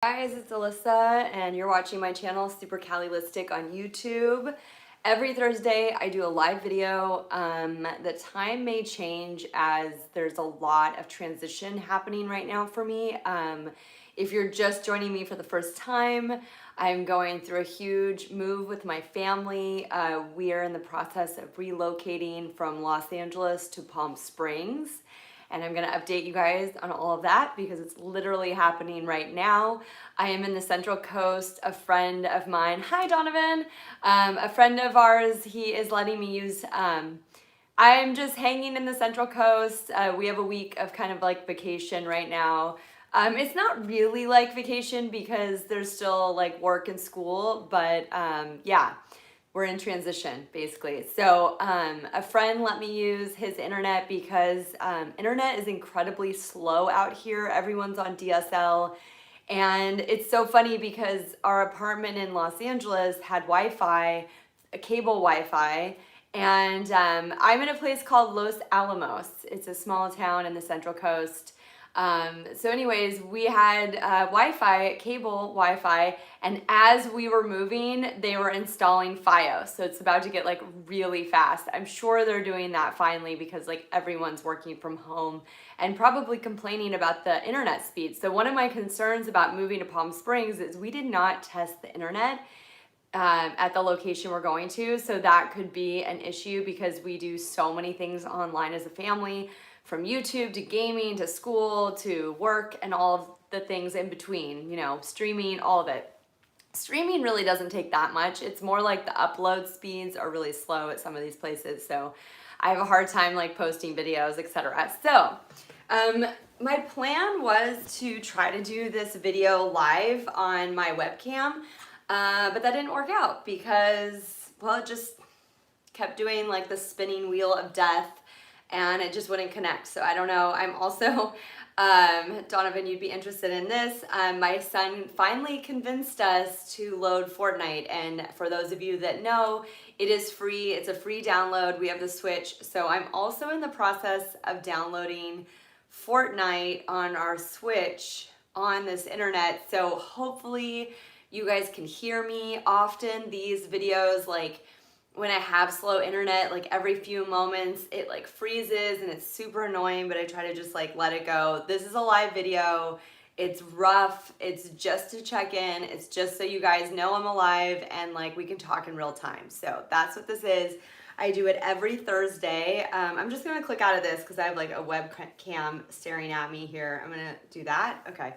Guys, it's Alyssa and you're watching my channel Super Calilistic on YouTube. Every Thursday I do a live video. The time may change as there's a lot of transition happening right now for me. If you're just joining me for the first time, I'm going through a huge move with my family. We are in the process of relocating from Los Angeles to Palm Springs. And I'm gonna update you guys on all of that because it's literally happening right now. I am in the Central Coast. A friend of mine, hi Donovan, a friend of ours, he is letting me use, I'm just hanging in the Central Coast. We have a week of kind of like vacation right now. It's not really like vacation because there's still like work and school, but yeah. We're in transition basically. So a friend let me use his internet because internet is incredibly slow out here. Everyone's on DSL. And it's so funny because our apartment in Los Angeles had Wi-Fi, a cable Wi-Fi, and I'm in a place called Los Alamos. It's a small town in the Central Coast. So anyways, we had Wi-Fi, cable Wi-Fi, and as we were moving, they were installing Fios. So it's about to get like really fast. I'm sure they're doing that finally because like everyone's working from home and probably complaining about the internet speed. So one of my concerns about moving to Palm Springs is we did not test the internet at the location we're going to. So that could be an issue because we do so many things online as a family, from YouTube to gaming to school to work and all of the things in between, you know, streaming, all of it. Streaming really doesn't take that much. It's more like the upload speeds are really slow at some of these places. So I have a hard time like posting videos, etc. So my plan was to try to do this video live on my webcam, but that didn't work out because, well, it just kept doing like the spinning wheel of death and it just wouldn't connect. So I don't know. I'm also, Donovan, you'd be interested in this. My son finally convinced us to load Fortnite. And for those of you that know, it is free. It's a free download. We have the Switch. So I'm also in the process of downloading Fortnite on our Switch on this internet. So hopefully you guys can hear me often. These videos, like, when I have slow internet, like every few moments it like freezes and it's super annoying, but I try to just like let it go. This is a live video. It's rough. It's just to check in. It's just so you guys know I'm alive and like we can talk in real time. So that's what this is. I do it every Thursday. I'm just gonna click out of this because I have like a webcam staring at me here. I'm gonna do that. Okay.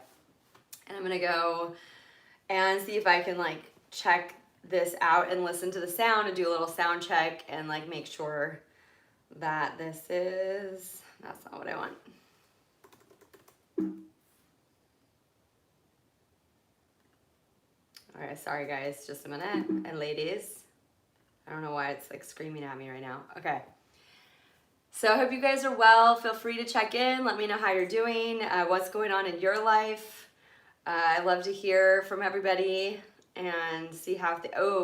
And I'm gonna go and see if I can like check this out and listen to the sound and do a little sound check and like make sure that that's not what I want. All right, sorry guys, just a minute. And ladies, I don't know why it's like screaming at me right now. Okay. So I hope you guys are well. Feel free to check in. Let me know how you're doing, what's going on in your life. I love to hear from everybody and see how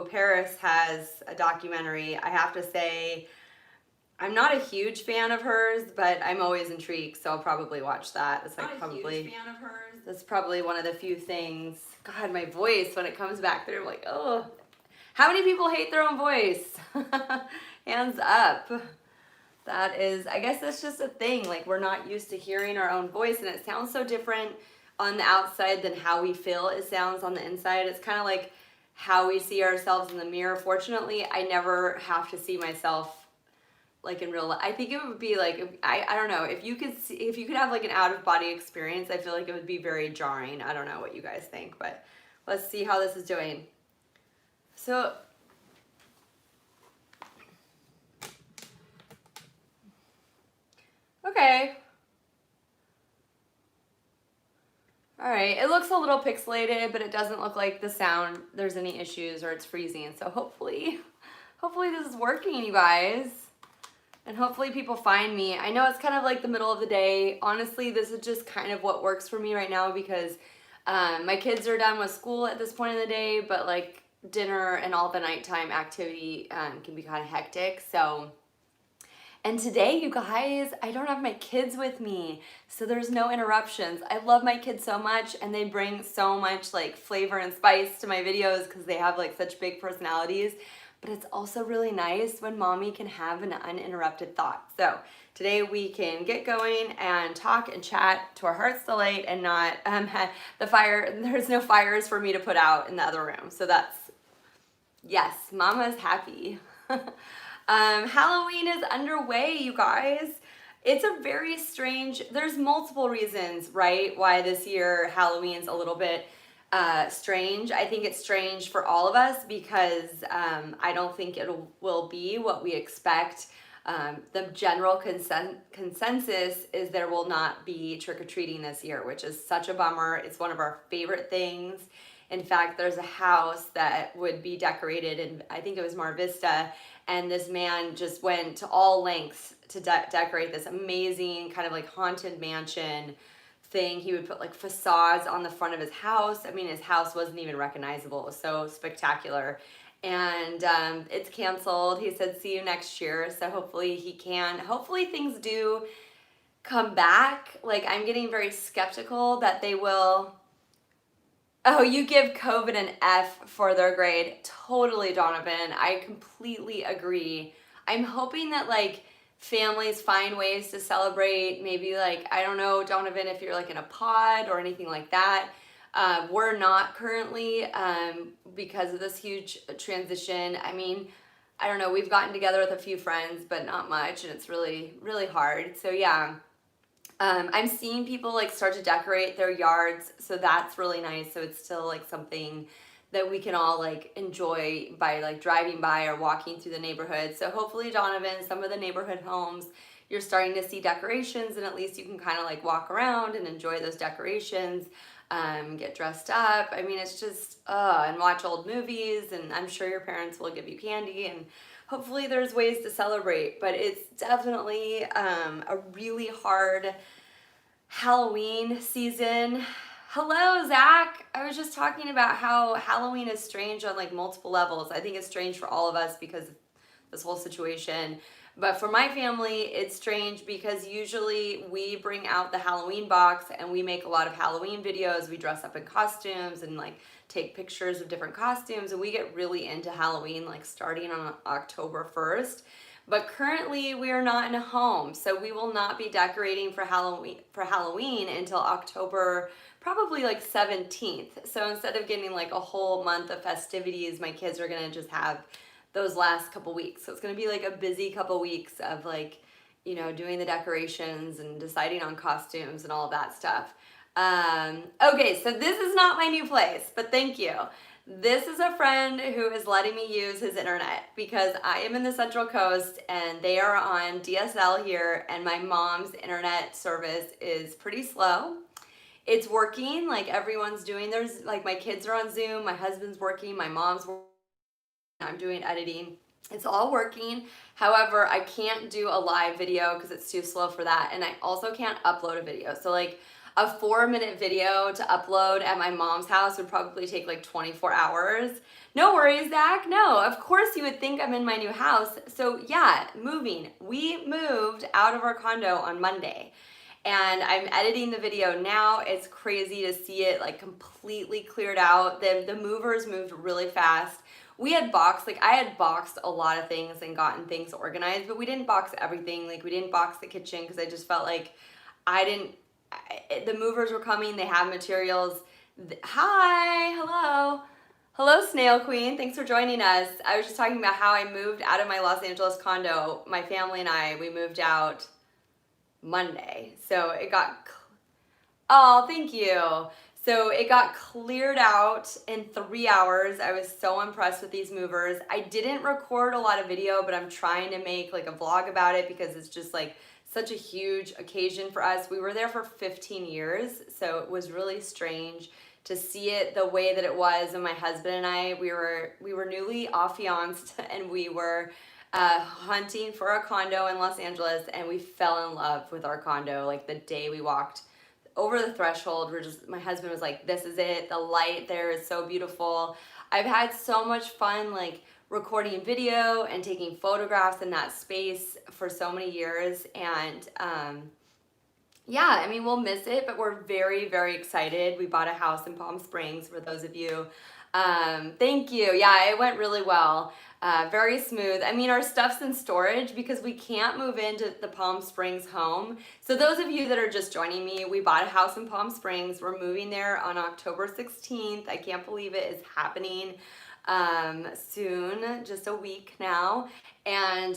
Paris has a documentary. I have to say, I'm not a huge fan of hers, but I'm always intrigued, so I'll probably watch that. It's like probably a huge fan of hers. That's probably one of the few things. God, my voice when it comes back through, I'm like, oh. How many people hate their own voice? Hands up. That is, I guess that's just a thing. Like, we're not used to hearing our own voice, and it sounds so different on the outside than how we feel it sounds on the inside. It's kind of like how we see ourselves in the mirror. Fortunately, I never have to see myself like in real life. I think it would be like, I don't know, if you could see, if you could have like an out-of-body experience, I feel like it would be very jarring. I don't know what you guys think, but let's see how this is doing. So okay. All right, it looks a little pixelated, but it doesn't look like the sound, there's any issues or it's freezing. So hopefully this is working, you guys. And hopefully people find me. I know it's kind of like the middle of the day. Honestly, this is just kind of what works for me right now because my kids are done with school at this point in the day, but like dinner and all the nighttime activity can be kind of hectic. So, And today, you guys, I don't have my kids with me, so there's no interruptions. I love my kids so much, and they bring so much like flavor and spice to my videos because they have like such big personalities. But it's also really nice when mommy can have an uninterrupted thought. So today we can get going and talk and chat to our heart's delight and not the fire. There's no fires for me to put out in the other room. So that's, yes, mama's happy. Halloween is underway, you guys. It's a very strange, there's multiple reasons, right, why this year Halloween's a little bit strange. I think it's strange for all of us because I don't think it will be what we expect. The general consensus is there will not be trick-or-treating this year, which is such a bummer. It's one of our favorite things. In fact, there's a house that would be decorated, and I think it was Mar Vista, and this man just went to all lengths to decorate this amazing kind of like haunted mansion thing. He would put like facades on the front of his house. I mean, his house wasn't even recognizable. It was so spectacular. And it's canceled. He said, see you next year. So hopefully he can. Hopefully things do come back. Like, I'm getting very skeptical that they will. Oh, you give COVID an F for their grade. Totally, Donovan. I completely agree. I'm hoping that like families find ways to celebrate. Maybe like, I don't know, Donovan, if you're like in a pod or anything like that. We're not currently because of this huge transition. I mean, I don't know, we've gotten together with a few friends, but not much, and it's really, really hard. So yeah. I'm seeing people like start to decorate their yards, so that's really nice. So it's still like something that we can all like enjoy by like driving by or walking through the neighborhood. So hopefully, Donovan, some of the neighborhood homes, you're starting to see decorations, and at least you can kind of like walk around and enjoy those decorations, get dressed up. I mean, it's just, and watch old movies, and I'm sure your parents will give you candy, and hopefully there's ways to celebrate, but it's definitely a really hard Halloween season. Hello, Zach. I was just talking about how Halloween is strange on like multiple levels. I think it's strange for all of us because of this whole situation. But for my family, it's strange because usually we bring out the Halloween box and we make a lot of Halloween videos. We dress up in costumes and like take pictures of different costumes, and we get really into Halloween like starting on October 1st. But currently we are not in a home, so we will not be decorating for Halloween until October, probably like 17th. So instead of getting like a whole month of festivities, my kids are gonna just have those last couple weeks. So it's gonna be like a busy couple weeks of like, you know, doing the decorations and deciding on costumes and all of that stuff. Okay, so this is not my new place, but thank you. This is a friend who is letting me use his internet because I am in the Central Coast and they are on DSL here, and my mom's internet service is pretty slow. It's working, like everyone's doing theirs, like my kids are on Zoom, my husband's working, my mom's working, I'm doing editing. It's all working. However, I can't do a live video because it's too slow for that, and I also can't upload a video. So like a 4-minute video to upload at my mom's house would probably take like 24 hours. No worries, Zach. No, of course you would think I'm in my new house. So yeah, moving. We moved out of our condo on Monday, and I'm editing the video now. It's crazy to see it like completely cleared out. The movers moved really fast. We had boxed, like I had boxed a lot of things and gotten things organized, but we didn't box everything. Like we didn't box the kitchen because I just felt like the movers were coming, they have materials. Hi, hello. Hello, Snail Queen, thanks for joining us. I was just talking about how I moved out of my Los Angeles condo. My family and I, we moved out Monday. So it got, oh, thank you. So it got cleared out in 3 hours. I was so impressed with these movers. I didn't record a lot of video, but I'm trying to make like a vlog about it because it's just like such a huge occasion for us. We were there for 15 years, so it was really strange to see it the way that it was. And my husband and I, we were newly affianced, and we were hunting for a condo in Los Angeles, and we fell in love with our condo like the day we walked over the threshold. My husband was like, this is it. The light there is so beautiful. I've had so much fun like recording video and taking photographs in that space for so many years. And yeah, I mean, we'll miss it, but we're very, very excited. We bought a house in Palm Springs for those of you. Thank you. Yeah, it went really well. Very smooth. I mean, our stuff's in storage because we can't move into the Palm Springs home. So those of you that are just joining me, we bought a house in Palm Springs. We're moving there on October 16th. I can't believe it is happening soon, just a week now. And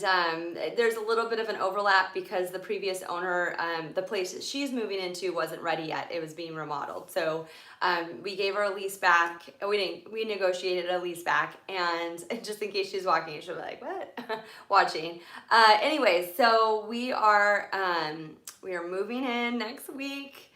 there's a little bit of an overlap because the previous owner, the place that she's moving into wasn't ready yet. It was being remodeled. So we gave her a lease back. We negotiated a lease back, and just in case she's walking, she'll be like, what? Watching. Anyway, so we are moving in next week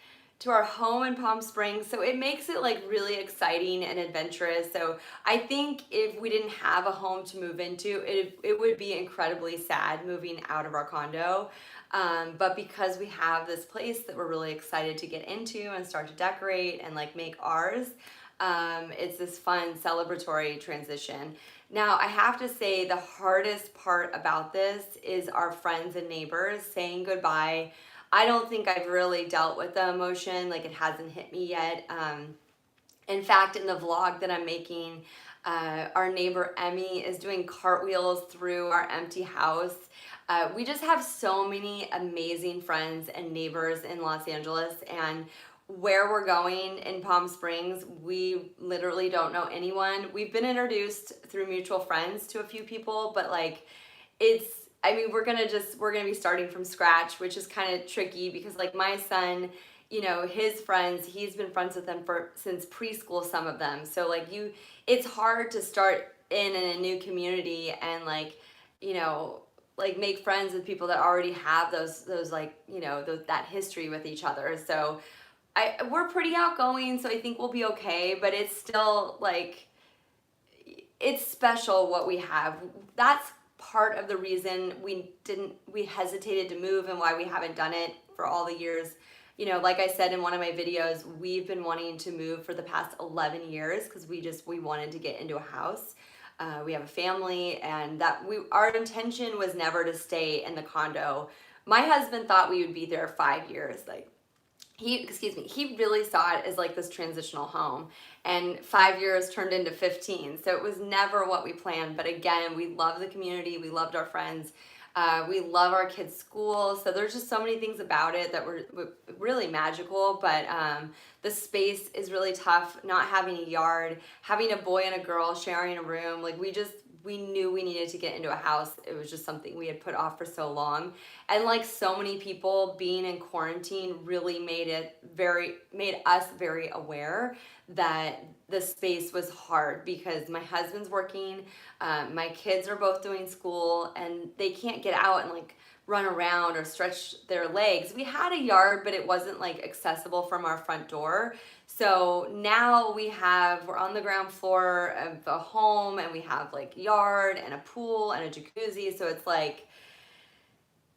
to our home in Palm Springs. So it makes it like really exciting and adventurous. So I think if we didn't have a home to move into, it would be incredibly sad moving out of our condo. But because we have this place that we're really excited to get into and start to decorate and like make ours, it's this fun celebratory transition. Now, I have to say the hardest part about this is our friends and neighbors saying goodbye. I don't think I've really dealt with the emotion, like it hasn't hit me yet. In fact, in the vlog that I'm making, our neighbor Emmy is doing cartwheels through our empty house. We just have so many amazing friends and neighbors in Los Angeles, and where we're going in Palm Springs, we literally don't know anyone. We've been introduced through mutual friends to a few people, but like I mean, we're gonna be starting from scratch, which is kind of tricky because like my son, you know, his friends, he's been friends with them since preschool, some of them. So like it's hard to start in a new community and like, you know, like make friends with people that already have those like, you know, that history with each other. So we're pretty outgoing, so I think we'll be okay, but it's still like, it's special what we have. That's part of the reason we hesitated to move and why we haven't done it for all the years. You know, like I said in one of my videos, we've been wanting to move for the past 11 years because we wanted to get into a house. We have a family, and our intention was never to stay in the condo. My husband thought we would be there 5 years. Like he really saw it as like this transitional home, and 5 years turned into 15. So it was never what we planned. But again, we love the community. We loved our friends. We love our kids' school. So there's just so many things about it that were really magical. But the space is really tough. Not having a yard, having a boy and a girl sharing a room. Like we knew we needed to get into a house. It was just something we had put off for so long. And like so many people, being in quarantine really made us very aware that the space was hard because my husband's working, my kids are both doing school, and they can't get out and like run around or stretch their legs. We had a yard, but it wasn't like accessible from our front door. So now we're on the ground floor of the home, and we have like yard and a pool and a jacuzzi. So it's like,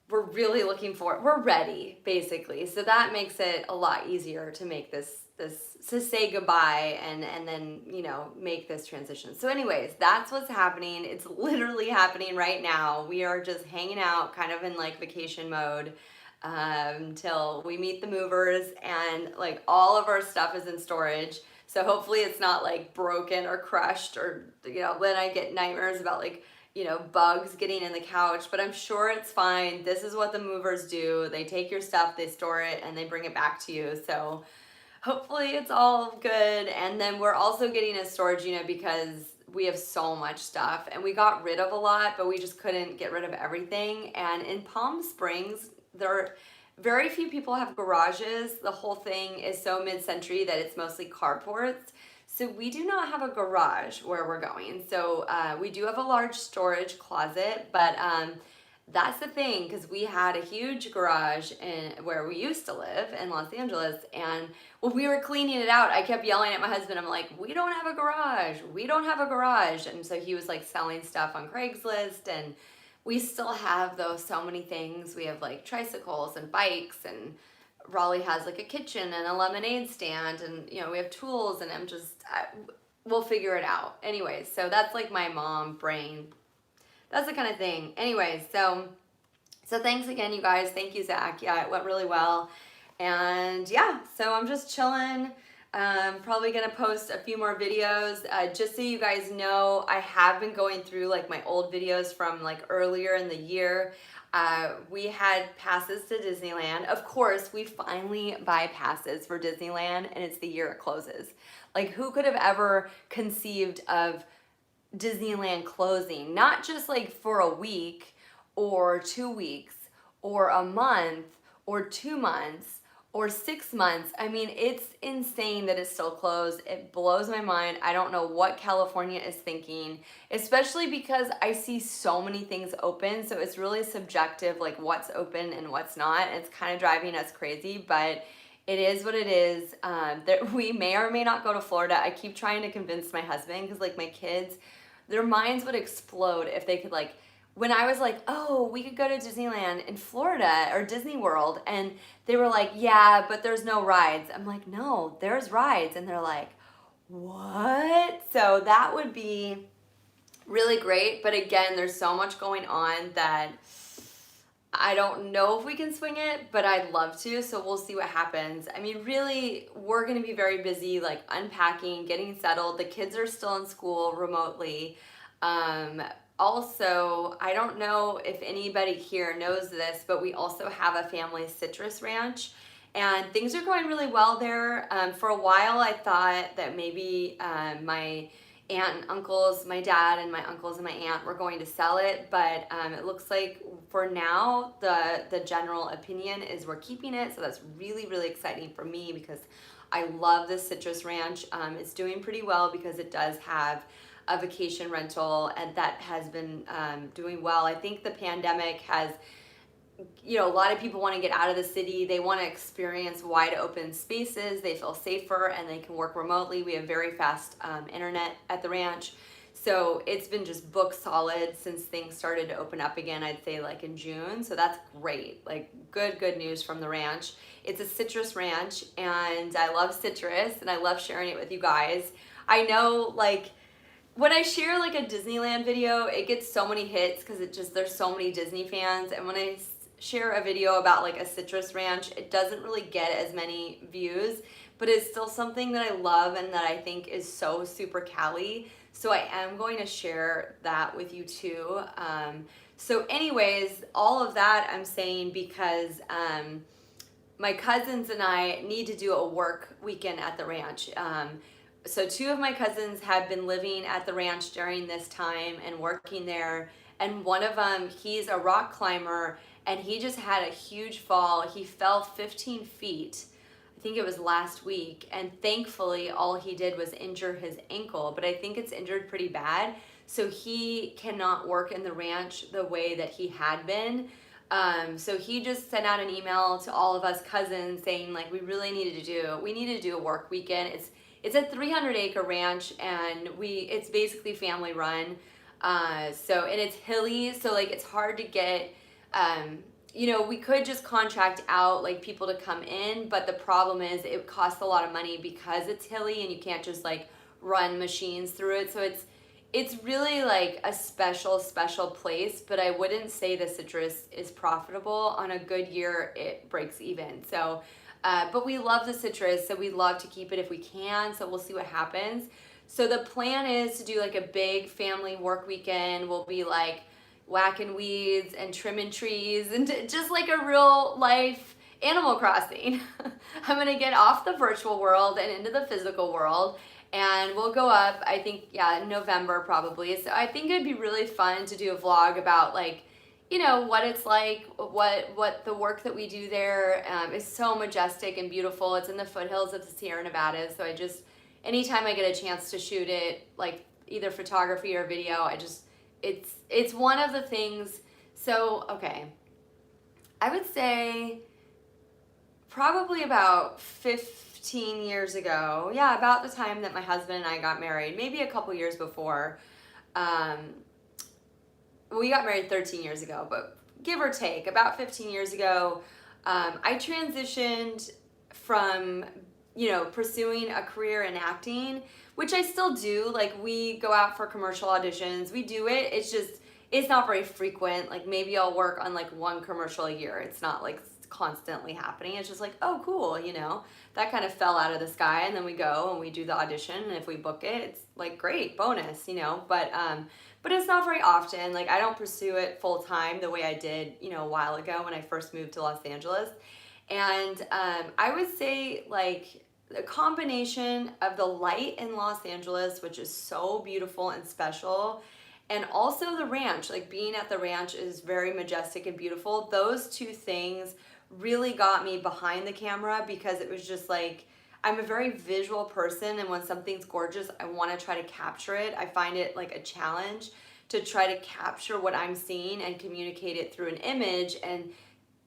we're really we're ready basically. So that makes it a lot easier to make to say goodbye and then, you know, make this transition. So anyways, that's what's happening. It's literally happening right now. We are just hanging out kind of in like vacation mode till we meet the movers, and like all of our stuff is in storage. So hopefully it's not like broken or crushed, or, you know, then I get nightmares about like, you know, bugs getting in the couch, but I'm sure it's fine. This is what the movers do. They take your stuff, they store it, and they bring it back to you. So hopefully it's all good. And then we're also getting a storage unit because we have so much stuff, and we got rid of a lot, but we just couldn't get rid of everything. And in Palm Springs, very few people have garages. The whole thing is so mid-century that it's mostly carports. So we do not have a garage where we're going. So we do have a large storage closet, but that's the thing, because we had a huge garage where we used to live in Los Angeles, and when we were cleaning it out, I kept yelling at my husband. I'm like, we don't have a garage. We don't have a garage. And so he was like selling stuff on Craigslist, and we still have so many things. We have like tricycles and bikes, and Raleigh has like a kitchen and a lemonade stand, and, you know, we have tools, and we'll figure it out. Anyways, so that's like my mom brain. That's the kind of thing. Anyways, so thanks again, you guys. Thank you, Zach. Yeah, it went really well. And yeah, so I'm just chilling. Probably gonna post a few more videos. Just so you guys know, I have been going through like my old videos from like earlier in the year. We had passes to Disneyland. Of course, we finally buy passes for Disneyland, and it's the year it closes. Like, who could have ever conceived of Disneyland closing? Not just like for a week or 2 weeks or a month or 2 months or 6 months. I mean, it's insane that it's still closed. It blows my mind. I don't know what California is thinking, especially because I see so many things open. So it's really subjective, like what's open and what's not. It's kind of driving us crazy, but it is what it is. That we may or may not go to Florida. I keep trying to convince my husband because like my kids, their minds would explode if they could like, when I was like, oh, we could go to Disneyland in Florida or Disney World, and they were like, yeah, but there's no rides. I'm like, no, there's rides. And they're like, what? So that would be really great. But again, there's so much going on that I don't know if we can swing it, but I'd love to. So we'll see what happens. I mean, really, we're going to be very busy, like unpacking, getting settled. The kids are still in school remotely. Also, I don't know if anybody here knows this, but we also have a family citrus ranch, and things are going really well there. For a while, I thought that maybe my aunt and uncles, my dad and my uncles and my aunt were going to sell it, but it looks like for now the general opinion is we're keeping it. So that's really, really exciting for me because I love this citrus ranch. It's doing pretty well because it does have a vacation rental, and that has been doing well. I think the pandemic has, you know, a lot of people want to get out of the city. They want to experience wide open spaces. They feel safer and they can work remotely. We have very fast internet at the ranch. So it's been just book solid since things started to open up again, I'd say like in June. So that's great. Like good news from the ranch. It's a citrus ranch, and I love citrus and I love sharing it with you guys. I know, like, when I share like a Disneyland video, it gets so many hits because there's so many Disney fans. And when I share a video about like a citrus ranch, it doesn't really get as many views, but it's still something that I love and that I think is so super Cali. So I am going to share that with you too. So anyways, all of that I'm saying because my cousins and I need to do a work weekend at the ranch. So 2 of my cousins have been living at the ranch during this time and working there. And one of them, he's a rock climber, and he just had a huge fall. He fell 15 feet. I think it was last week. And thankfully, all he did was injure his ankle, but I think it's injured pretty bad. So he cannot work in the ranch the way that he had been. So he just sent out an email to all of us cousins saying like, we need to do a work weekend. It's a 300-acre ranch, and it's basically family run. And it's hilly, so like it's hard to get, you know, we could just contract out like people to come in, but the problem is it costs a lot of money because it's hilly and you can't just like run machines through it. So it's really like a special place, but I wouldn't say the citrus is profitable. On a good year, it breaks even. So but we love the citrus, so we love to keep it if we can, so we'll see what happens. So the plan is to do like a big family work weekend. We'll be like whacking weeds and trimming trees and just like a real life Animal Crossing. I'm gonna get off the virtual world and into the physical world, and we'll go up, I think, yeah, in November probably. So I think it'd be really fun to do a vlog about like, you know, what it's like, what the work that we do there is so majestic and beautiful. It's in the foothills of the Sierra Nevada, so anytime I get a chance to shoot it, like either photography or video, it's one of the things. So, okay, I would say probably about 15 years ago, yeah, about the time that my husband and I got married, maybe a couple years before, we got married 13 years ago, but give or take, about 15 years ago, I transitioned from, you know, pursuing a career in acting, which I still do. Like, we go out for commercial auditions, we do it. It's just, it's not very frequent. Like, maybe I'll work on like one commercial a year. It's not like constantly happening. It's just like, oh, cool, you know, that kind of fell out of the sky, and then we go and we do the audition, and if we book it, it's like great, bonus, you know. But it's not very often. Like, I don't pursue it full time the way I did, you know, a while ago when I first moved to Los Angeles. And I would say, like, a combination of the light in Los Angeles, which is so beautiful and special, and also the ranch, like being at the ranch is very majestic and beautiful. Those two things really got me behind the camera, because it was just like, I'm a very visual person, and when something's gorgeous, I want to try to capture it. I find it like a challenge to try to capture what I'm seeing and communicate it through an image. And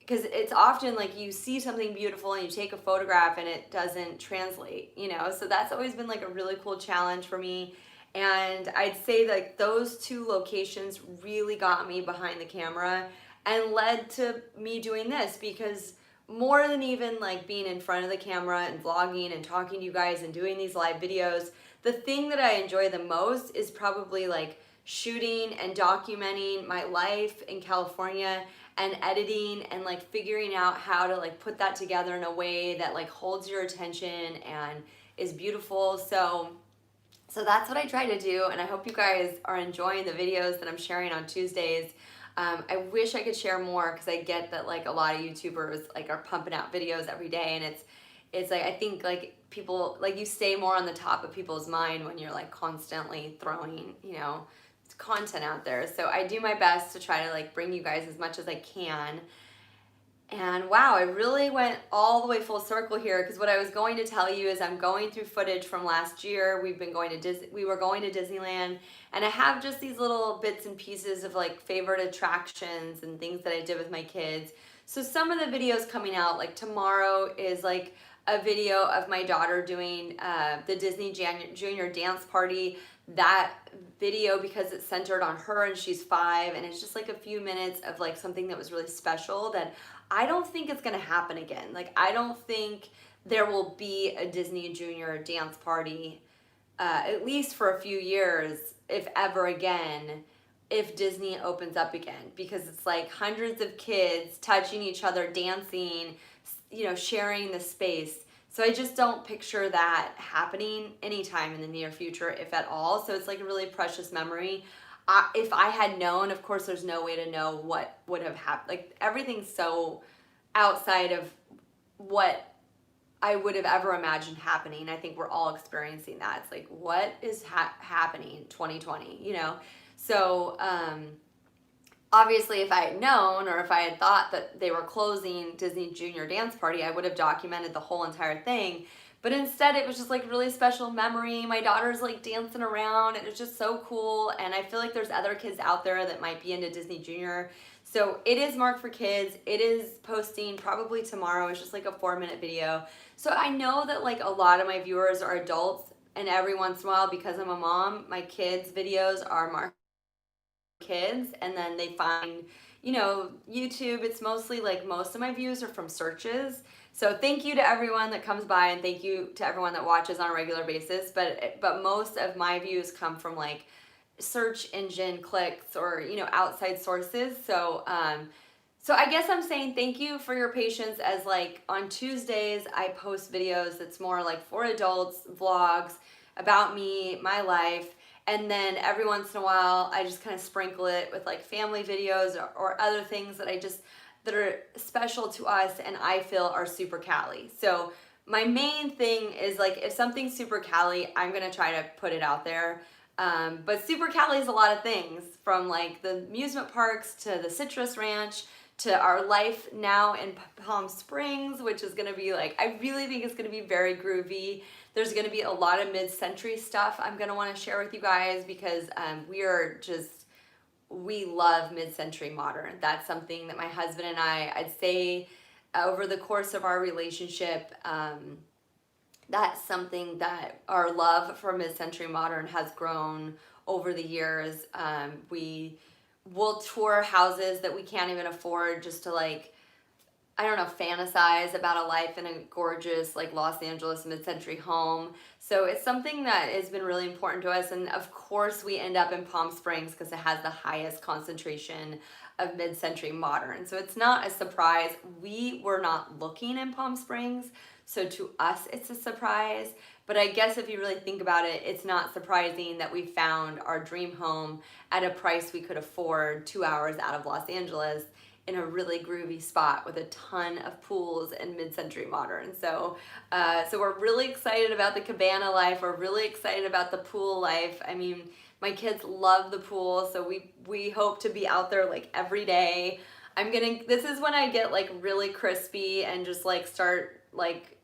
because it's often like you see something beautiful and you take a photograph and it doesn't translate, you know. So that's always been like a really cool challenge for me. And I'd say like those two locations really got me behind the camera and led to me doing this, because more than even like being in front of the camera and vlogging and talking to you guys and doing these live videos, the thing that I enjoy the most is probably like shooting and documenting my life in California, and editing and like figuring out how to like put that together in a way that like holds your attention and is beautiful. So that's what I try to do, and I hope you guys are enjoying the videos that I'm sharing on Tuesdays. I wish I could share more, because I get that like a lot of YouTubers like are pumping out videos every day, and it's like, I think like people, like, you stay more on the top of people's mind when you're like constantly throwing, you know, content out there. So I do my best to try to like bring you guys as much as I can. And wow, I really went all the way full circle here, because what I was going to tell you is I'm going through footage from last year. We were going to Disneyland, and I have just these little bits and pieces of like favorite attractions and things that I did with my kids. So some of the videos coming out, like tomorrow is like a video of my daughter doing the Disney Junior dance party. That video, because it's centered on her and she's 5, and it's just like a few minutes of like something that was really special that I don't think it's gonna happen again. Like, I don't think there will be a Disney Junior dance party, at least for a few years, if ever again, if Disney opens up again, because it's like hundreds of kids touching each other, dancing, you know, sharing the space. So I just don't picture that happening anytime in the near future, if at all. So it's like a really precious memory. If I had known, of course, there's no way to know what would have happened. Like, everything's so outside of what I would have ever imagined happening. I think we're all experiencing that. It's like, what is happening in 2020, you know? So, obviously, if I had known, or if I had thought that they were closing Disney Junior Dance Party, I would have documented the whole entire thing. But instead, it was just like really special memory. My daughter's like dancing around, and it's just so cool. And I feel like there's other kids out there that might be into Disney Junior. So it is marked for kids. It is posting probably tomorrow. It's just like a 4-minute video. So I know that like a lot of my viewers are adults, and every once in a while, because I'm a mom, my kids' videos are marked kids, and then they find, you know, YouTube. It's mostly like, most of my views are from searches. So thank you to everyone that comes by, and thank you to everyone that watches on a regular basis, but most of my views come from like search engine clicks, or, you know, outside sources. So so I guess I'm saying thank you for your patience, as like on Tuesdays I post videos that's more like for adults, vlogs about me, my life. And then every once in a while, I just kind of sprinkle it with like family videos, or other things that that are special to us and I feel are super Cali. So my main thing is like, if something's super Cali, I'm gonna try to put it out there. But super Cali is a lot of things, from like the amusement parks to the Citrus Ranch to our life now in Palm Springs, which is gonna be like, I really think it's gonna be very groovy. There's gonna be a lot of mid-century stuff I'm gonna wanna share with you guys, because we love mid-century modern. That's something that my husband and I'd say over the course of our relationship, that's something that our love for mid-century modern has grown over the years. We will tour houses that we can't even afford, just to like I don't know, fantasize about a life in a gorgeous, like, Los Angeles mid-century home. So it's something that has been really important to us. And of course, we end up in Palm Springs because it has the highest concentration of mid-century modern. So it's not a surprise. We were not looking in Palm Springs. So to us, it's a surprise. But I guess if you really think about it, it's not surprising that we found our dream home at a price we could afford 2 hours out of Los Angeles in a really groovy spot with a ton of pools and mid-century modern. So we're really excited about the cabana life. We're really excited about the pool life. I mean, my kids love the pool, so we hope to be out there like every day. This is when I get like really crispy and just like start like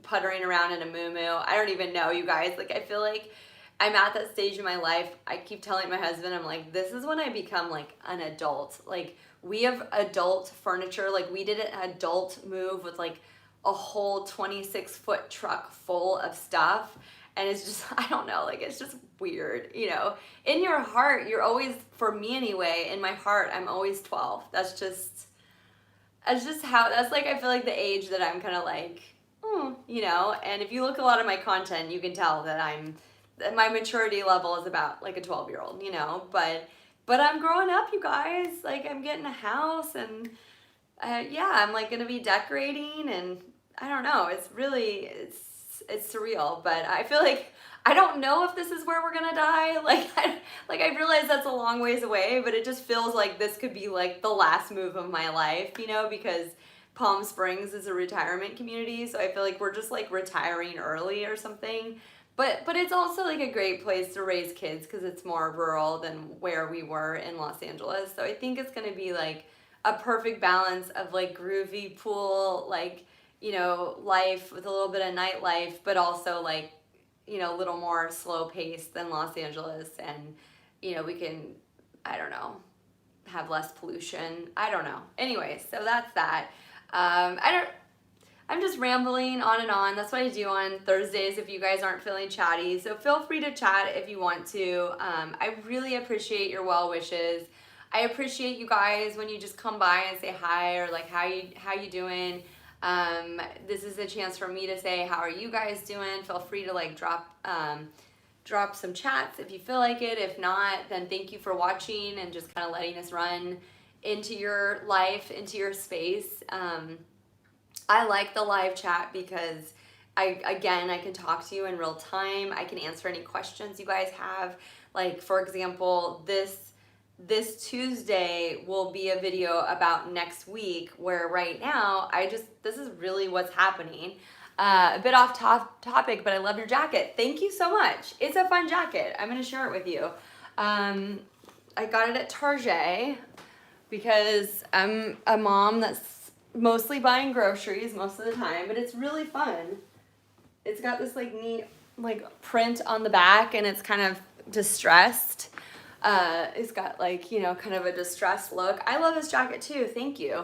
puttering around in a moo-moo. I don't even know, you guys. Like, I feel like I'm at that stage in my life. I keep telling my husband, I'm like, this is when I become like an adult. Like, we have adult furniture. Like, we did an adult move with like a whole 26-foot truck full of stuff. And it's just, I don't know, like, it's just weird, you know. In your heart, you're always, for me anyway, in my heart, I'm always 12. That's just how, that's like, I feel like the age that I'm kind of like, you know. And if you look at a lot of my content, you can tell that my maturity level is about like a 12-year-old, you know. But I'm growing up, you guys. Like, I'm getting a house, and yeah, I'm like gonna be decorating, and I don't know. It's really, it's surreal. But I feel like I don't know if this is where we're gonna die. Like, I realize that's a long ways away, but it just feels like this could be like the last move of my life, you know, because Palm Springs is a retirement community, so I feel like we're just like retiring early or something. But it's also like a great place to raise kids because it's more rural than where we were in Los Angeles. So I think it's gonna be like a perfect balance of like groovy pool, like, you know, life with a little bit of nightlife, but also like, you know, a little more slow paced than Los Angeles. And, you know, we can, I don't know, have less pollution. I don't know. Anyway, so that's that. I'm just rambling on and on. That's what I do on Thursdays if you guys aren't feeling chatty. So feel free to chat if you want to. I really appreciate your well wishes. I appreciate you guys when you just come by and say hi, or like, how you doing? This is a chance for me to say, how are you guys doing? Feel free to like drop some chats if you feel like it. If not, then thank you for watching and just kind of letting us run into your life, into your space. I like the live chat because I can talk to you in real time. I can answer any questions you guys have. Like, for example, this Tuesday will be a video about next week, where right now this is really what's happening. A bit off topic, but I love your jacket. Thank you so much. It's a fun jacket. I'm gonna share it with you. I got it at Target because I'm a mom that's mostly buying groceries most of the time, but it's really fun. It's got this like neat like print on the back, and it's kind of distressed. It's got like, you know, kind of a distressed look. I love this jacket too. Thank you.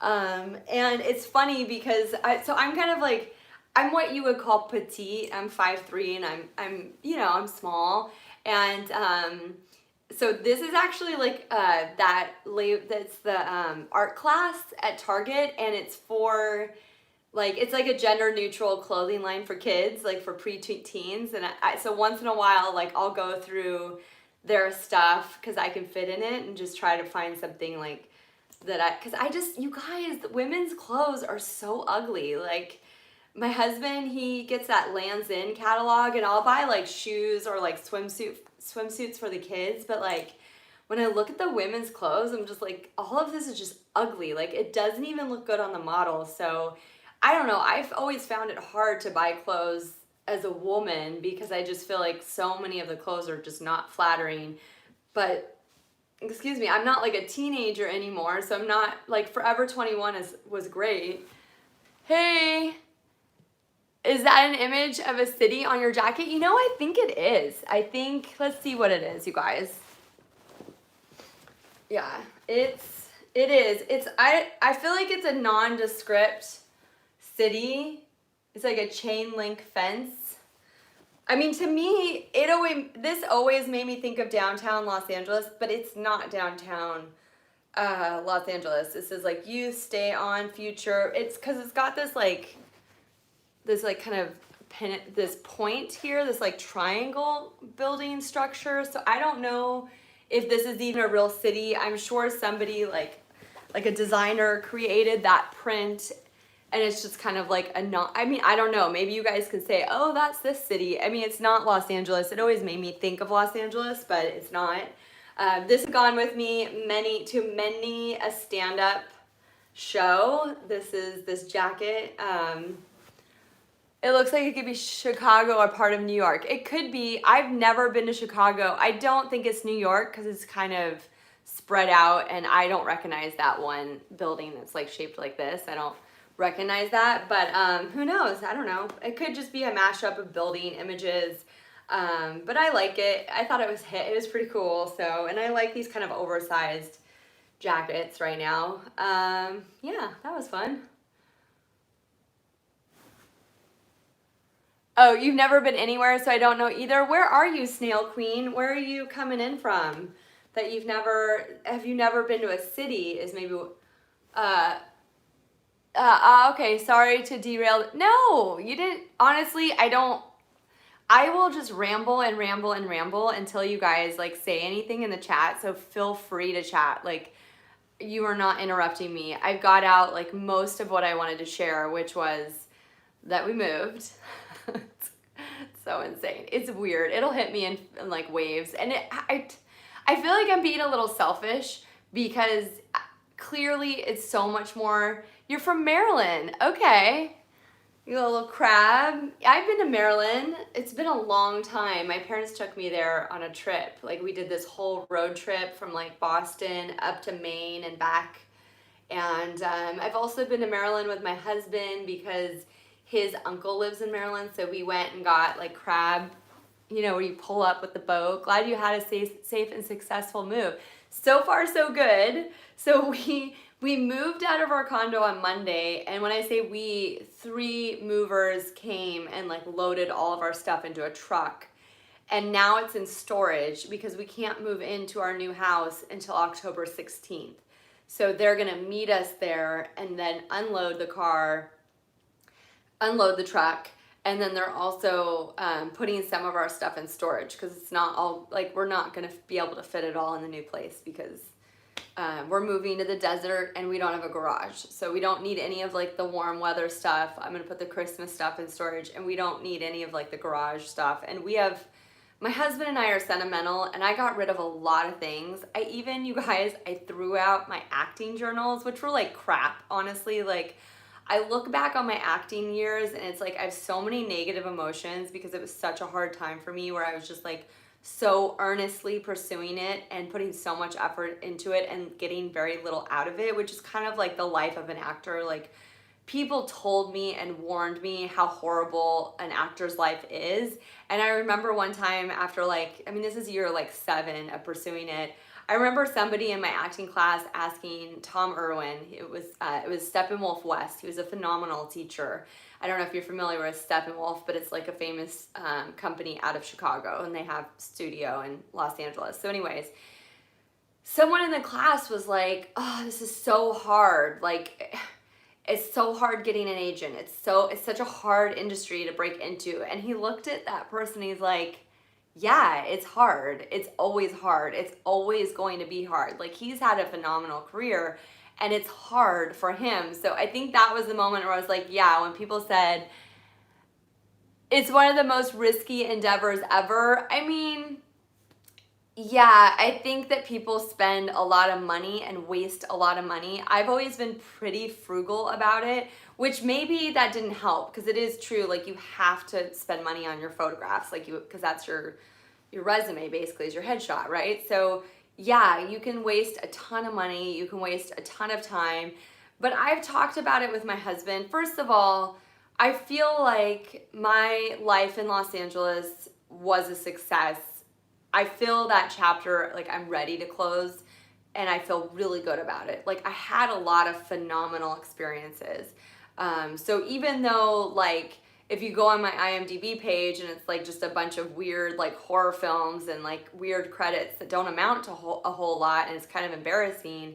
And it's funny because I'm kind of like, I'm what you would call petite. I'm 5'3", and I'm you know, I'm small. And so this is actually like that's the art class at Target, and it's for like, it's like a gender neutral clothing line for kids, like for pre-teens. And so once in a while, like, I'll go through their stuff because I can fit in it and just try to find something like that. You guys, women's clothes are so ugly. Like, my husband, he gets that Lands' End catalog, and I'll buy like shoes or like swimsuits for the kids, but like, when I look at the women's clothes, I'm just like, all of this is just ugly. Like, it doesn't even look good on the model. So I don't know. I've always found it hard to buy clothes as a woman because I just feel like so many of the clothes are just not flattering. But excuse me, I'm not like a teenager anymore, so I'm not like, Forever 21 was great. Hey, is that an image of a city on your jacket? You know, I think it is. Let's see what it is, you guys. Yeah, it is. I feel like it's a nondescript city. It's like a chain link fence. I mean, to me, this always made me think of downtown Los Angeles, but it's not downtown Los Angeles. This is like youth, stay on, future. It's because it's got this like kind of this point here, this like triangle building structure. So I don't know if this is even a real city. I'm sure somebody like a designer created that print, and it's just kind of like I mean, I don't know. Maybe you guys can say, oh, that's this city. I mean, it's not Los Angeles. It always made me think of Los Angeles, but it's not. This has gone with me to many a stand-up show. This is this jacket. It looks like it could be Chicago or part of New York. It could be. I've never been to Chicago. I don't think it's New York because it's kind of spread out, and I don't recognize that one building that's like shaped like this. I don't recognize that, but who knows? I don't know. It could just be a mashup of building images, but I like it. I thought it was hit. It was pretty cool. So, and I like these kind of oversized jackets right now. Yeah, that was fun. Oh, you've never been anywhere, so I don't know either. Where are you, Snail Queen? Where are you coming in from? That have you never been to a city is maybe, okay, sorry to derail. No, you didn't, honestly, I will just ramble and ramble and ramble until you guys like say anything in the chat, so feel free to chat. Like, you are not interrupting me. I got out like most of what I wanted to share, which was that we moved. It's so insane. It's weird. It'll hit me in like waves. And I feel like I'm being a little selfish because clearly it's so much more. You're from Maryland. Okay. You little crab. I've been to Maryland. It's been a long time. My parents took me there on a trip. Like, we did this whole road trip from like Boston up to Maine and back. And I've also been to Maryland with my husband because his uncle lives in Maryland. So we went and got like crab, you know, where you pull up with the boat. Glad you had a safe and successful move. So far, so good. So we moved out of our condo on Monday, and when I say we, 3 movers came and like loaded all of our stuff into a truck. And now it's in storage because we can't move into our new house until October 16th. So they're gonna meet us there and then unload the truck, and then they're also putting some of our stuff in storage because it's not all, like, we're not gonna be able to fit it all in the new place because we're moving to the desert and we don't have a garage. So we don't need any of like the warm weather stuff. I'm gonna put the Christmas stuff in storage, and we don't need any of like the garage stuff. And my husband and I are sentimental, and I got rid of a lot of things. I threw out my acting journals, which were like crap, honestly. Like, I look back on my acting years and it's like I have so many negative emotions because it was such a hard time for me where I was just like so earnestly pursuing it and putting so much effort into it and getting very little out of it, which is kind of like the life of an actor. Like, people told me and warned me how horrible an actor's life is. And I remember one time after this is year 7 of pursuing it. I remember somebody in my acting class asking Tom Irwin, it was Steppenwolf West. He was a phenomenal teacher. I don't know if you're familiar with Steppenwolf, but it's like a famous company out of Chicago, and they have studio in Los Angeles. So anyways, someone in the class was like, oh, this is so hard. Like, it's so hard getting an agent. It's such a hard industry to break into. And he looked at that person, he's like, yeah, it's hard. It's always hard. It's always going to be hard. Like, he's had a phenomenal career and it's hard for him. So I think that was the moment where I was like, yeah, when people said it's one of the most risky endeavors ever. I mean, yeah, I think that people spend a lot of money and waste a lot of money. I've always been pretty frugal about it, which maybe that didn't help because it is true. Like, you have to spend money on your photographs, because that's your resume basically, is your headshot, right? So yeah, you can waste a ton of money, you can waste a ton of time, but I've talked about it with my husband. First of all, I feel like my life in Los Angeles was a success. I feel that chapter, like, I'm ready to close, and I feel really good about it. Like, I had a lot of phenomenal experiences. So even though, like, if you go on my IMDb page and it's like just a bunch of weird like horror films and like weird credits that don't amount to a whole lot and it's kind of embarrassing,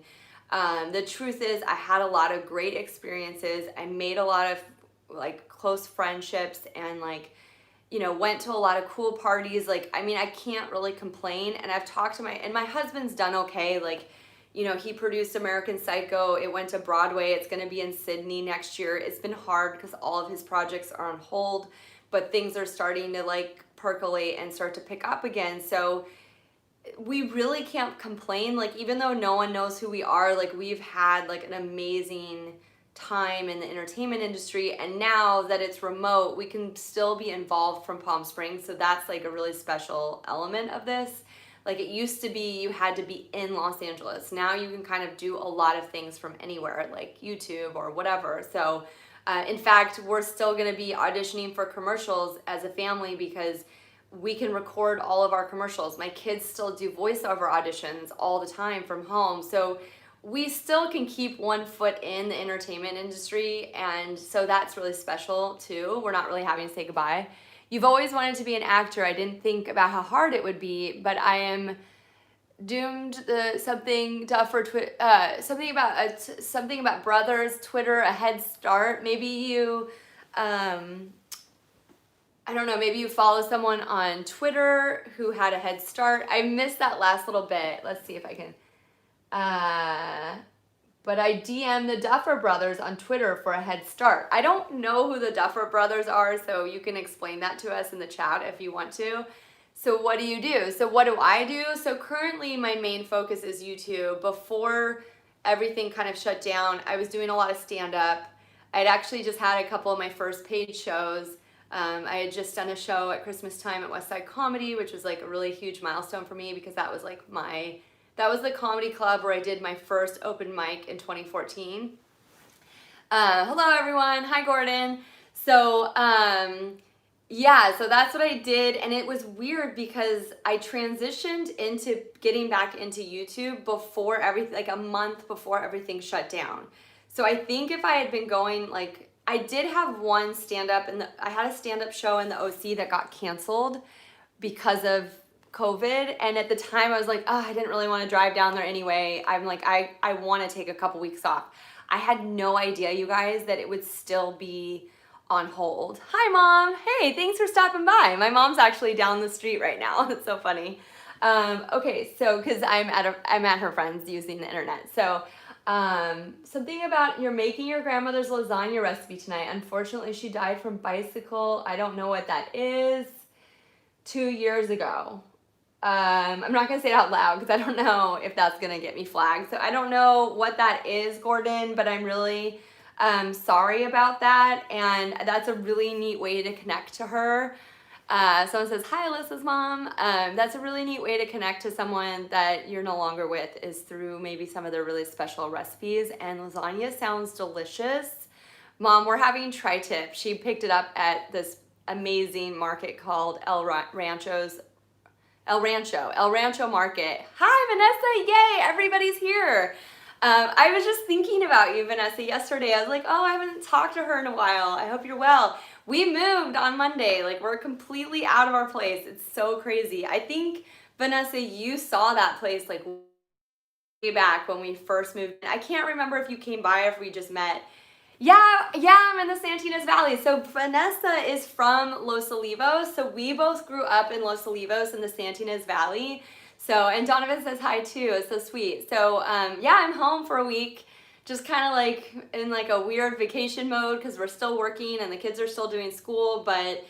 The truth is, I had a lot of great experiences. I made a lot of like close friendships and like, you know, went to a lot of cool parties. Like, I mean, I can't really complain. And I've talked to and my husband's done okay. Like, you know, he produced American Psycho. It went to Broadway. It's going to be in Sydney next year. It's been hard because all of his projects are on hold, but things are starting to like percolate and start to pick up again. So we really can't complain. Like, even though no one knows who we are, like we've had like an amazing time in the entertainment industry, and now that it's remote, we can still be involved from Palm Springs. So that's like a really special element of this. Like, it used to be you had to be in Los Angeles. Now you can kind of do a lot of things from anywhere, like YouTube or whatever. So in fact, we're still going to be auditioning for commercials as a family because we can record all of our commercials. My kids still do voiceover auditions all the time from home. So we still can keep one foot in the entertainment industry. And so that's really special too. We're not really having to say goodbye. You've always wanted to be an actor. I didn't think about how hard it would be, but I am doomed. Something about brothers, Twitter, a head start. Maybe you, I don't know, maybe you follow someone on Twitter who had a head start. I missed that last little bit. Let's see if I can. But I DM the Duffer Brothers on Twitter for a head start. I don't know who the Duffer Brothers are, so you can explain that to us in the chat if you want to. So what do you do? So what do I do? So currently my main focus is YouTube. Before everything kind of shut down, I was doing a lot of stand-up. I'd actually just had a couple of my first paid shows. I had just done a show at Christmas time at West Side Comedy, which was like a really huge milestone for me because that was like that was the comedy club where I did my first open mic in 2014. Hello everyone, hi Gordon. So yeah, so that's what I did, and it was weird because I transitioned into getting back into YouTube before everything, like a month before everything shut down. So I think if I had been going, like, I did have one stand-up, and I had a stand-up show in the OC that got canceled because of COVID, and at the time I was like, oh, I didn't really want to drive down there anyway. I'm like, I want to take a couple weeks off. I had no idea, you guys, that it would still be on hold. Hi, Mom. Hey, thanks for stopping by. My mom's actually down the street right now. It's so funny. Okay, so because I'm at her friend's using the internet. So something about you're making your grandmother's lasagna recipe tonight. Unfortunately, she died from bicycle. I don't know what that is. 2 years ago. I'm not gonna say it out loud because I don't know if that's gonna get me flagged. So I don't know what that is, Gordon, but I'm really sorry about that. And that's a really neat way to connect to her. Someone says, hi, Alyssa's mom. That's a really neat way to connect to someone that you're no longer with is through maybe some of their really special recipes. And lasagna sounds delicious. Mom, we're having tri-tip. She picked it up at this amazing market called El Rancho Market. Hi, Vanessa, yay, everybody's here. I was just thinking about you, Vanessa, yesterday. I was like, oh, I haven't talked to her in a while. I hope you're well. We moved on Monday. Like, we're completely out of our place. It's so crazy. I think, Vanessa, you saw that place like way back when we first moved. I can't remember if you came by or if we just met. Yeah, I'm in the Santinas Valley. So Vanessa is from Los Olivos. So we both grew up in Los Olivos in the Santinas Valley. So, and Donovan says hi too. It's so sweet. So yeah, I'm home for a week, just kind of like in like a weird vacation mode because we're still working and the kids are still doing school, but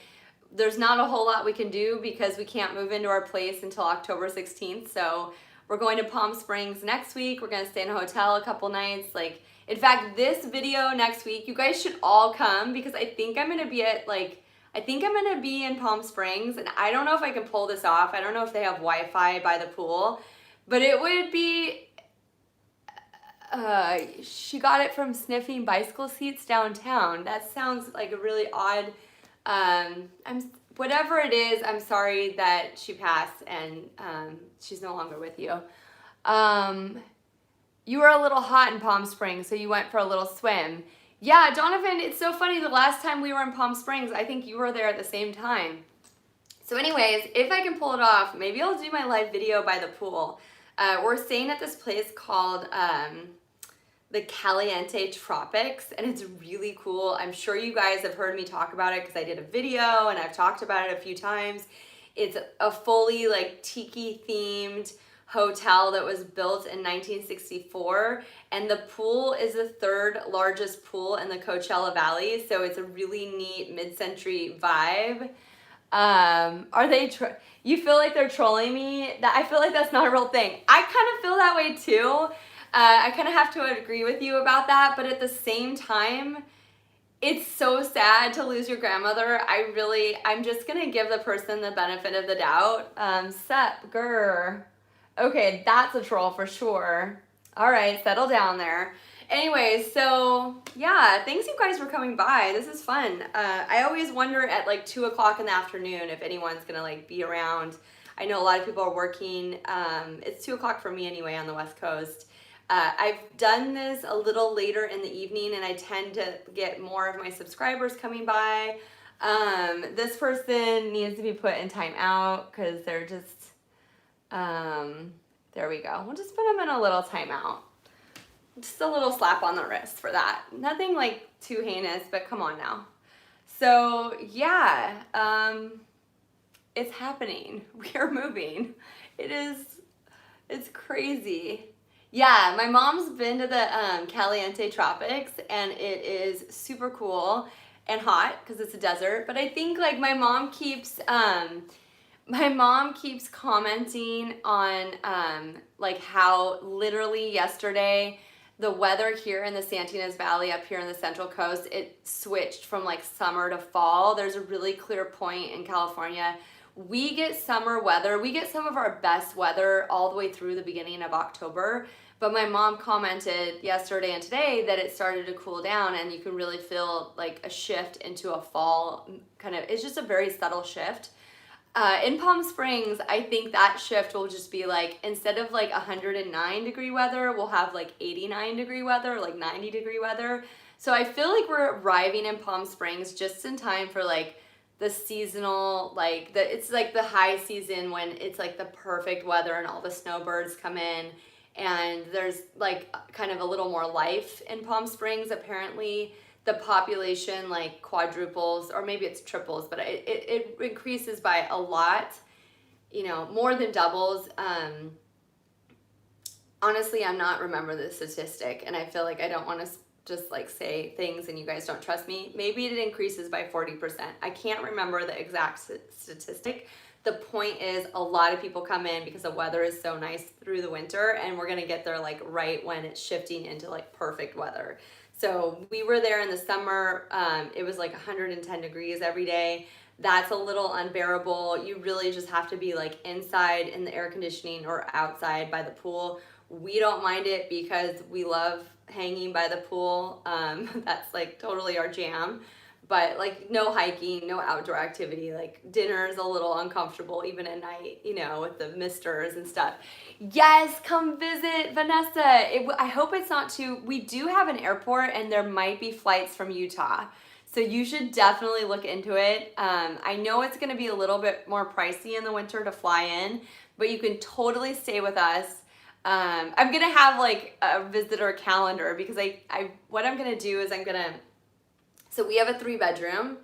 there's not a whole lot we can do because we can't move into our place until October 16th. So we're going to Palm Springs next week. We're going to stay in a hotel a couple nights. Like, in fact, this video next week, you guys should all come because I think I'm going to be in Palm Springs, and I don't know if I can pull this off. I don't know if they have Wi-Fi by the pool, but it would be, she got it from sniffing bicycle seats downtown. That sounds like a really odd, whatever it is, I'm sorry that she passed and she's no longer with you. You were a little hot in Palm Springs, so you went for a little swim. Yeah, Donovan, it's so funny. The last time we were in Palm Springs, I think you were there at the same time. So anyways, if I can pull it off, maybe I'll do my live video by the pool. We're staying at this place called the Caliente Tropics, and it's really cool. I'm sure you guys have heard me talk about it because I did a video and I've talked about it a few times. It's a fully like tiki themed hotel that was built in 1964, and the pool is the third largest pool in the Coachella Valley, so it's a really neat mid-century vibe. Are they you feel like they're trolling me? That I feel like that's not a real thing. I kind of feel that way too. I kind of have to agree with you about that, but at the same time, it's so sad to lose your grandmother. I'm just gonna give the person the benefit of the doubt. Sep, grr. Okay, that's a troll for sure. All right, settle down there. Anyway, so yeah, thanks you guys for coming by. This is fun. I always wonder at like 2 o'clock in the afternoon if anyone's gonna like be around. I know a lot of people are working. It's 2 o'clock for me anyway on the West Coast. I've done this a little later in the evening, and I tend to get more of my subscribers coming by. This person needs to be put in timeout because they're just, there we go. We'll just put them in a little timeout. Just a little slap on the wrist for that. Nothing like too heinous, but come on now. So yeah, it's happening. We are moving. It's crazy. Yeah, my mom's been to the Caliente Tropics, and it is super cool and hot because it's a desert. But I think like my mom keeps commenting on like how literally yesterday the weather here in the Santinas Valley up here in the Central Coast, it switched from like summer to fall. There's a really clear point in California. We get summer weather. We get some of our best weather all the way through the beginning of October. But my mom commented yesterday and today that it started to cool down, and you can really feel like a shift into a fall kind of, it's just a very subtle shift. In Palm Springs, I think that shift will just be like, instead of like 109 degree weather, we'll have like 89 degree weather, like 90 degree weather. So I feel like we're arriving in Palm Springs just in time for like the seasonal, like it's like the high season when it's like the perfect weather and all the snowbirds come in, and there's like kind of a little more life in Palm Springs. Apparently the population like quadruples, or maybe it's triples, but it increases by a lot, you know, more than doubles. Honestly, I'm not remember the statistic, and I feel like I don't want to just like say things and you guys don't trust me. Maybe it increases by 40%. I can't remember the exact statistic. The point is, a lot of people come in because the weather is so nice through the winter, and we're gonna get there like right when it's shifting into like perfect weather. So we were there in the summer. It was like 110 degrees every day. That's a little unbearable. You really just have to be like inside in the air conditioning or outside by the pool. We don't mind it because we love hanging by the pool. That's like totally our jam. But like no hiking, no outdoor activity. Like dinner is a little uncomfortable even at night, you know, with the misters and stuff. Yes, come visit Vanessa. I hope it's not too, we do have an airport and there might be flights from Utah. So you should definitely look into it. I know it's gonna be a little bit more pricey in the winter to fly in, but you can totally stay with us. I'm gonna have like a visitor calendar because what I'm gonna do is so we have a 3-bedroom.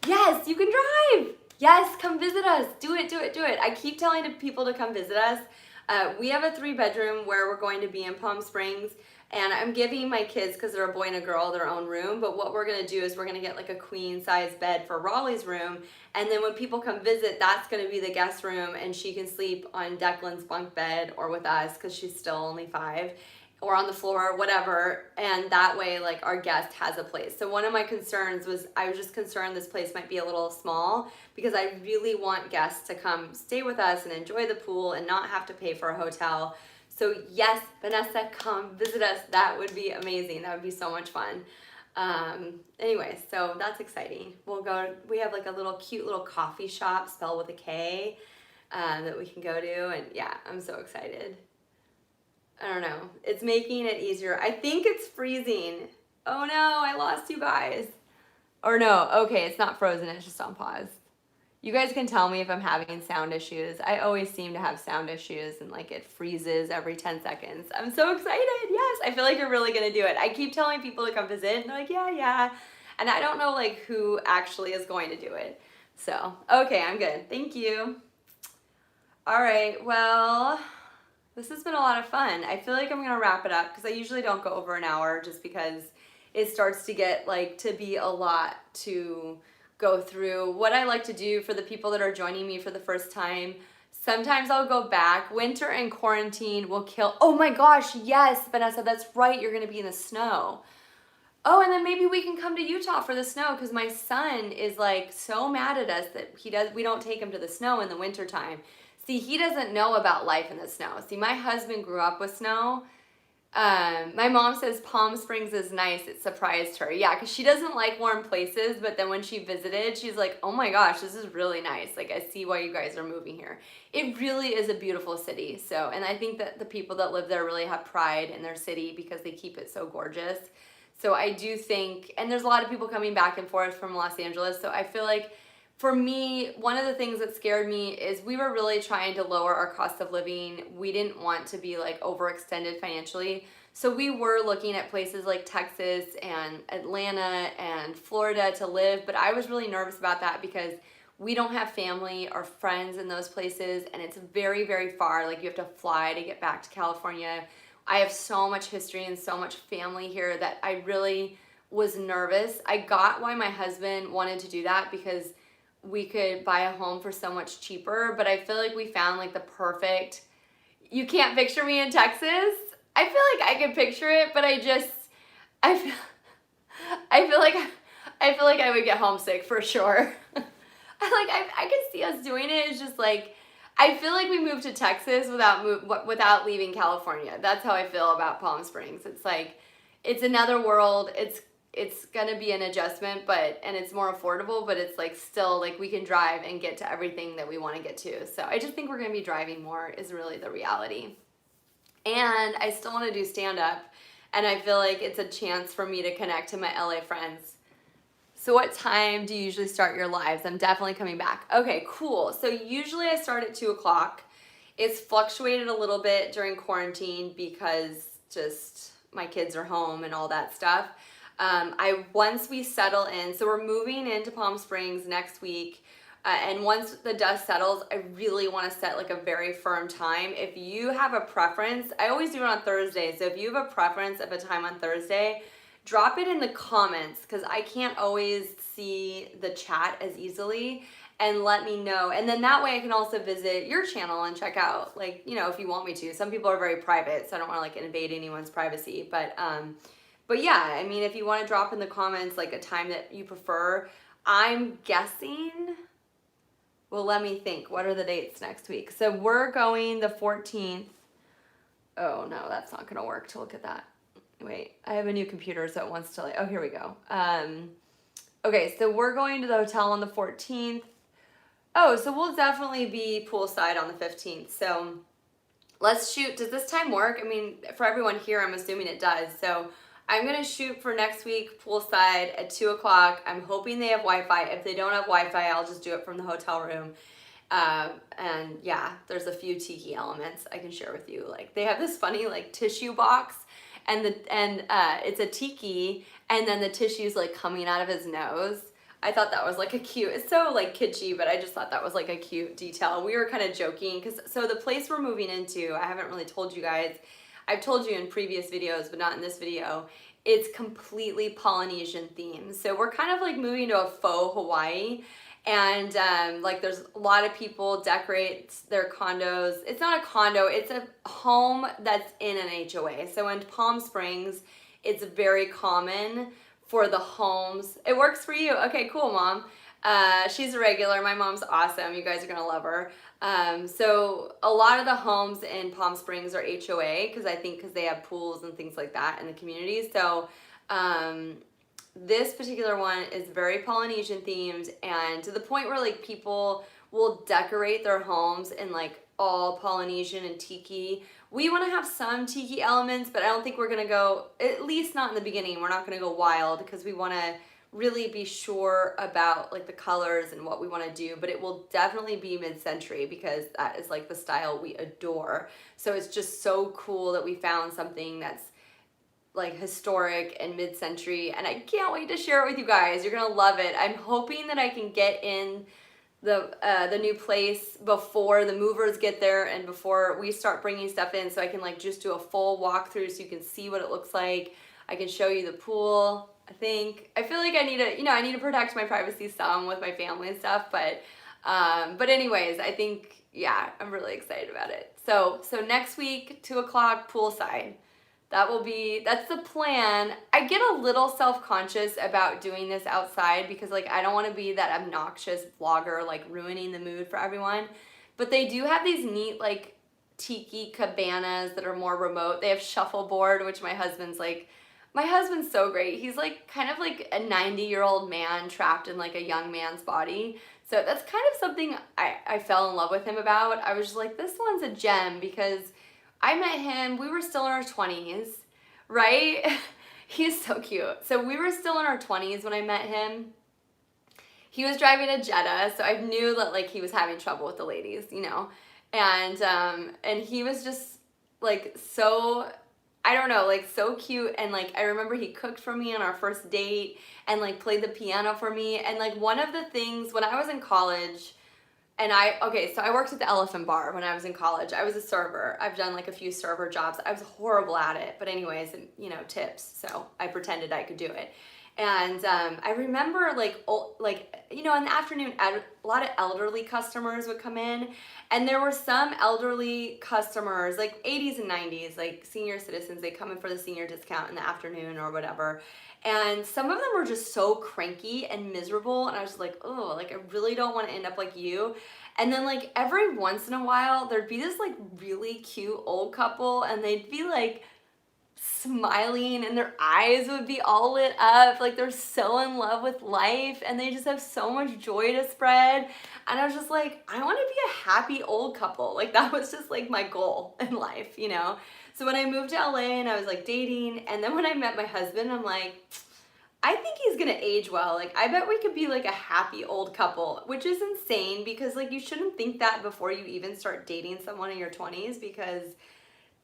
Yes, you can drive. Yes, come visit us. Do it. I keep telling people to come visit us. We have a 3-bedroom where we're going to be in Palm Springs, and I'm giving my kids, because they're a boy and a girl, their own room. But what we're gonna do is we're gonna get like a queen size bed for Raleigh's room, and then when people come visit, that's gonna be the guest room, and she can sleep on Declan's bunk bed or with us because she's still only 5. Or on the floor, whatever, and that way like our guest has a place. So one of my concerns was, I was just concerned this place might be a little small, because I really want guests to come stay with us and enjoy the pool and not have to pay for a hotel. So yes, Vanessa, come visit us. That would be amazing. That would be so much fun. Anyway, so that's exciting. We have like a little cute little coffee shop spelled with a K that we can go to, and yeah, I'm so excited. I don't know. It's making it easier. I think it's freezing. Oh no, I lost you guys. Or no, okay, it's not frozen, it's just on pause. You guys can tell me if I'm having sound issues. I always seem to have sound issues and like it freezes every 10 seconds. I'm so excited. Yes, I feel like you're really gonna do it. I keep telling people to come visit and they're like, yeah, yeah. And I don't know like who actually is going to do it. So, okay, I'm good. Thank you. All right, well, this has been a lot of fun. I feel like I'm gonna wrap it up because I usually don't go over an hour just because it starts to get like to be a lot to go through. What I like to do for the people that are joining me for the first time, sometimes I'll go back. Winter and quarantine will kill. Oh my gosh, yes, Vanessa, that's right. You're gonna be in the snow. Oh, and then maybe we can come to Utah for the snow because my son is like so mad at us that we don't take him to the snow in the wintertime. See, he doesn't know about life in the snow. See, my husband grew up with snow. My mom says Palm Springs is nice. It surprised her. Yeah, because she doesn't like warm places, but then when she visited, she's like, oh my gosh, this is really nice. Like, I see why you guys are moving here. It really is a beautiful city. So, and I think that the people that live there really have pride in their city because they keep it so gorgeous. So I do think, and there's a lot of people coming back and forth from Los Angeles. So I feel like for me, one of the things that scared me is we were really trying to lower our cost of living. We didn't want to be like overextended financially. So we were looking at places like Texas and Atlanta and Florida to live, but I was really nervous about that because we don't have family or friends in those places and it's very, very far. Like you have to fly to get back to California. I have so much history and so much family here that I really was nervous. I got why my husband wanted to do that because we could buy a home for so much cheaper, but I feel like we found like the perfect, you can't picture me in Texas. I feel like I can picture it, but I feel, I feel like, I would get homesick for sure. I could see us doing it. It's just like, I feel like we moved to Texas without leaving California. That's how I feel about Palm Springs. It's like, it's another world. It's gonna be an adjustment, and it's more affordable, but it's like still like we can drive and get to everything that we want to get to. So I just think we're gonna be driving more is really the reality. And I still want to do stand up, and I feel like it's a chance for me to connect to my LA friends. So what time do you usually start your lives? I'm definitely coming back. Okay, cool. So usually I start at 2 o'clock. It's fluctuated a little bit during quarantine because just my kids are home and all that stuff. Once we settle in, so we're moving into Palm Springs next week, and once the dust settles, I really want to set like a very firm time. If you have a preference, I always do it on Thursday, so if you have a preference of a time on Thursday, drop it in the comments because I can't always see the chat as easily, and let me know. And then that way I can also visit your channel and check out, like, you know, if you want me to. Some people are very private, so I don't want to like invade anyone's privacy, but yeah, I mean, if you want to drop in the comments like a time that you prefer, I'm guessing, well, let me think. What are the dates next week? So we're going the 14th. Oh, no, that's not going to work to look at that. Wait, I have a new computer, so it wants to like, oh, here we go. Okay, so we're going to the hotel on the 14th. Oh, so we'll definitely be poolside on the 15th. So let's shoot. Does this time work? I mean, for everyone here, I'm assuming it does. So I'm going to shoot for next week poolside at 2 o'clock. I'm hoping they have Wi-Fi. If they don't have Wi-Fi, I'll just do it from the hotel room. And yeah, there's a few tiki elements I can share with you. Like they have this funny like tissue box and it's a tiki and then the tissue's like coming out of his nose. I thought that was like a cute, it's so like kitschy, but I just thought that was like a cute detail. We were kind of joking because so the place we're moving into, I haven't really told you guys, I've told you in previous videos, but not in this video, it's completely Polynesian themed. So we're kind of like moving to a faux Hawaii, and like there's a lot of people decorate their condos. It's not a condo, it's a home that's in an HOA. So in Palm Springs, it's very common for the homes. It works for you. Okay, cool, Mom. She's a regular. My mom's awesome. You guys are gonna love her. So a lot of the homes in Palm Springs are HOA because they have pools and things like that in the community. So this particular one is very Polynesian themed, and to the point where like people will decorate their homes in like all Polynesian and tiki. We want to have some tiki elements, but I don't think we're gonna go, at least not in the beginning. We're not gonna go wild because we want to really be sure about like the colors and what we want to do, but it will definitely be mid-century because that is like the style we adore. So it's just so cool that we found something that's like historic and mid-century, and I can't wait to share it with you guys. You're gonna love it. I'm hoping that I can get in the new place before the movers get there and before we start bringing stuff in, so I can like just do a full walkthrough so you can see what it looks like. I can show you the pool. I feel like I need to, I need to protect my privacy some with my family and stuff, but anyways, I think, yeah, I'm really excited about it. So next week, 2 o'clock poolside. That's the plan. I get a little self-conscious about doing this outside because like I don't want to be that obnoxious vlogger like ruining the mood for everyone. But they do have these neat like tiki cabanas that are more remote. They have shuffleboard, which my husband's so great. He's like kind of like a 90-year-old man trapped in like a young man's body. So that's kind of something I fell in love with him about. I was just like, this one's a gem because I met him, we were still in our 20s, right? He's so cute. So we were still in our 20s when I met him. He was driving a Jetta, so I knew that like he was having trouble with the ladies, and he was just like so, I don't know, like so cute. And like I remember he cooked for me on our first date and like played the piano for me. And like one of the things when I was in college, and so I worked at the Elephant Bar when I was in college. I was a server. I've done like a few server jobs. I was horrible at it, but anyways, tips. So I pretended I could do it. And I remember in the afternoon, a lot of elderly customers would come in, and there were some elderly customers, like 80s and 90s, like senior citizens, they come in for the senior discount in the afternoon or whatever. And some of them were just so cranky and miserable, and I was just like, oh, like I really don't want to end up like you. And then like every once in a while, there'd be this like really cute old couple, and they'd be like smiling and their eyes would be all lit up, like they're so in love with life and they just have so much joy to spread. And I was just like, I want to be a happy old couple. Like that was just like my goal in life. So when I moved to LA and I was like dating, and then when I met my husband, I'm like, I think he's gonna age well. Like I bet we could be like a happy old couple, which is insane because like you shouldn't think that before you even start dating someone in your 20s, because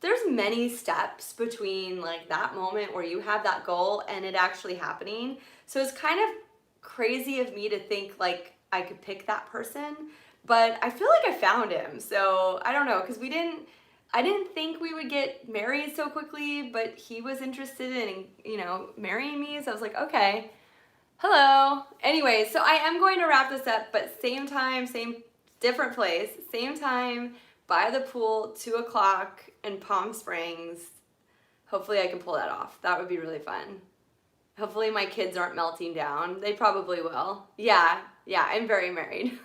there's many steps between like that moment where you have that goal and it actually happening. So it's kind of crazy of me to think like I could pick that person, but I feel like I found him. So I don't know, because I didn't think we would get married so quickly, but he was interested in, marrying me. So I was like, okay, hello. Anyway, so I am going to wrap this up, but same time, different place, same time, by the pool, 2 o'clock in Palm Springs. Hopefully I can pull that off. That would be really fun. Hopefully my kids aren't melting down. They probably will. Yeah, I'm very married.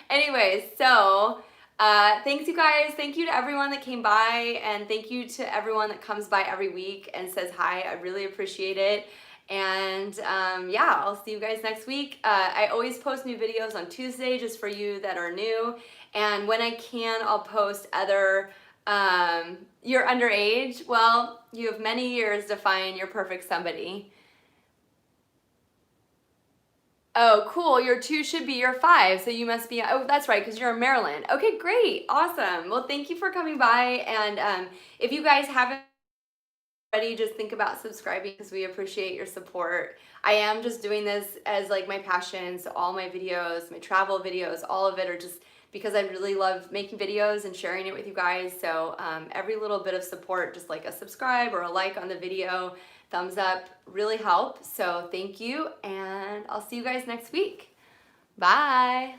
Anyways, so thanks you guys. Thank you to everyone that came by, and thank you to everyone that comes by every week and says hi. I really appreciate it. And I'll see you guys next week. I always post new videos on Tuesday just for you that are new. And when I can, I'll post other, you're underage. Well, you have many years to find your perfect somebody. Oh, cool. Your 2 should be your 5. So you must be, oh, that's right, because you're in Maryland. Okay, great. Awesome. Well, thank you for coming by. And if you guys haven't already, just think about subscribing because we appreciate your support. I am just doing this as like my passion. So all my videos, my travel videos, all of it are just because I really love making videos and sharing it with you guys. So every little bit of support, just like a subscribe or a like on the video, thumbs up, really help. So thank you, and I'll see you guys next week. Bye.